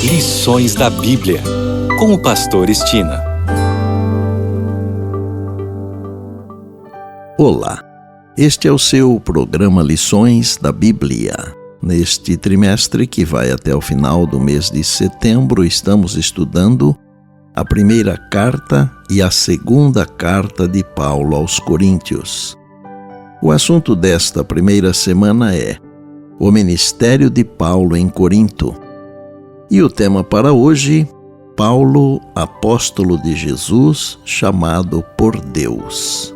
Lições da Bíblia, com o pastor Estina. Olá, este é o seu programa Lições da Bíblia. Neste trimestre, que vai até o final do mês de setembro, estamos estudando a primeira carta e a segunda carta de Paulo aos Coríntios. O assunto desta primeira semana é o ministério de Paulo em Corinto. E o tema para hoje, Paulo, apóstolo de Jesus, chamado por Deus.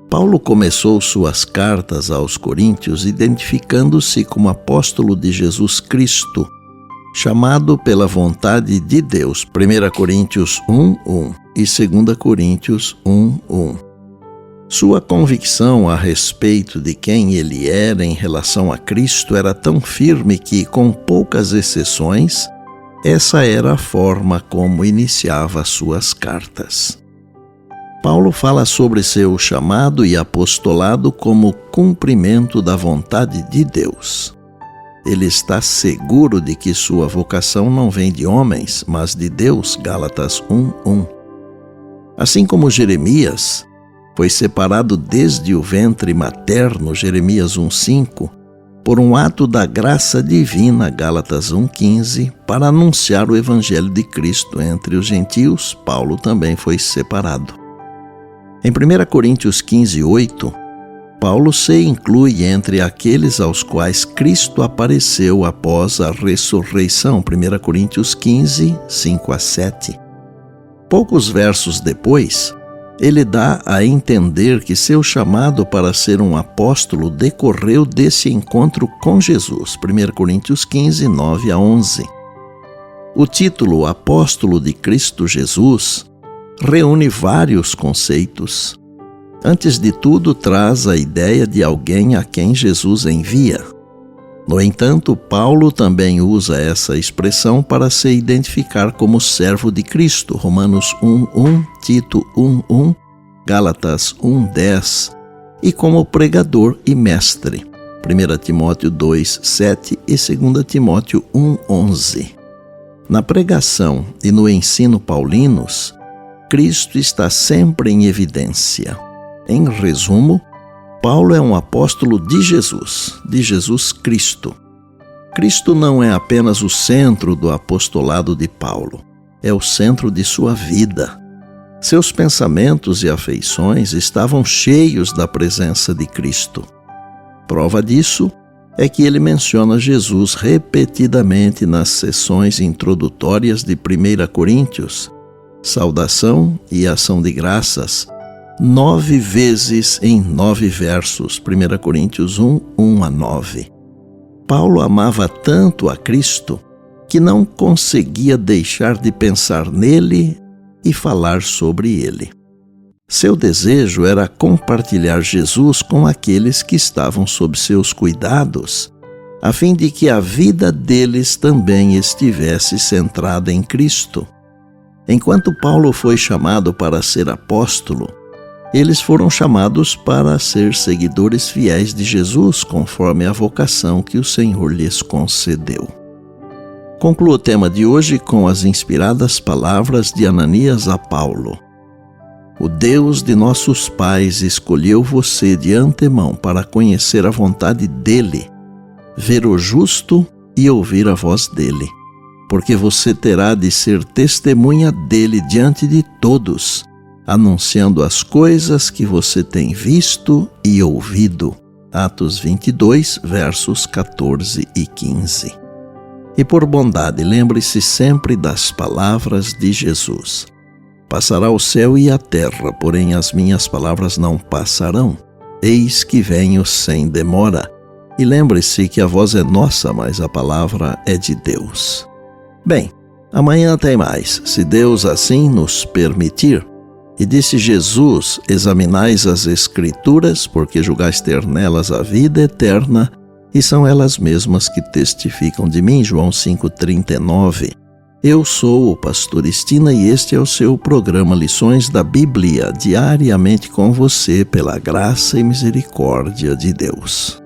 Paulo começou suas cartas aos Coríntios identificando-se como apóstolo de Jesus Cristo, chamado pela vontade de Deus, 1 Coríntios 1:1 e 2 Coríntios 1:1. Sua convicção a respeito de quem ele era em relação a Cristo era tão firme que, com poucas exceções, essa era a forma como iniciava suas cartas. Paulo fala sobre seu chamado e apostolado como cumprimento da vontade de Deus. Ele está seguro de que sua vocação não vem de homens, mas de Deus, Gálatas 1:1. Assim como Jeremias foi separado desde o ventre materno, Jeremias 1:5, por um ato da graça divina, Gálatas 1:15, para anunciar o evangelho de Cristo entre os gentios, Paulo também foi separado. Em 1 Coríntios 15:8, Paulo se inclui entre aqueles aos quais Cristo apareceu após a ressurreição, 1 Coríntios 15:5-7. Poucos versos depois, ele dá a entender que seu chamado para ser um apóstolo decorreu desse encontro com Jesus, 1 Coríntios 15:9-11. O título Apóstolo de Cristo Jesus reúne vários conceitos. Antes de tudo, traz a ideia de alguém a quem Jesus envia. No entanto, Paulo também usa essa expressão para se identificar como servo de Cristo, Romanos 1:1, Tito 1:1, Gálatas 1:10, e como pregador e mestre, 1 Timóteo 2:7 e 2 Timóteo 1:11. Na pregação e no ensino paulinos, Cristo está sempre em evidência. Em resumo, Paulo é um apóstolo de Jesus Cristo. Cristo não é apenas o centro do apostolado de Paulo, é o centro de sua vida. Seus pensamentos e afeições estavam cheios da presença de Cristo. Prova disso é que ele menciona Jesus repetidamente nas sessões introdutórias de 1 Coríntios, saudação e ação de graças, 9 vezes em 9 versos, 1 Coríntios 1:1-9. Paulo amava tanto a Cristo que não conseguia deixar de pensar nele e falar sobre ele. Seu desejo era compartilhar Jesus com aqueles que estavam sob seus cuidados, a fim de que a vida deles também estivesse centrada em Cristo. Enquanto Paulo foi chamado para ser apóstolo, eles foram chamados para ser seguidores fiéis de Jesus, conforme a vocação que o Senhor lhes concedeu. Concluo o tema de hoje com as inspiradas palavras de Ananias a Paulo. O Deus de nossos pais escolheu você de antemão para conhecer a vontade dele, ver o justo e ouvir a voz dele, porque você terá de ser testemunha dele diante de todos, anunciando as coisas que você tem visto e ouvido. Atos 22, versos 14 e 15. E por bondade, lembre-se sempre das palavras de Jesus. Passará o céu e a terra, porém as minhas palavras não passarão. Eis que venho sem demora. E lembre-se que a voz é nossa, mas a palavra é de Deus. Bem, amanhã tem mais, se Deus assim nos permitir. E disse Jesus: examinais as Escrituras, porque julgais ter nelas a vida eterna, e são elas mesmas que testificam de mim. João 5:39. Eu sou o pastor Estina e este é o seu programa Lições da Bíblia, diariamente com você, pela graça e misericórdia de Deus.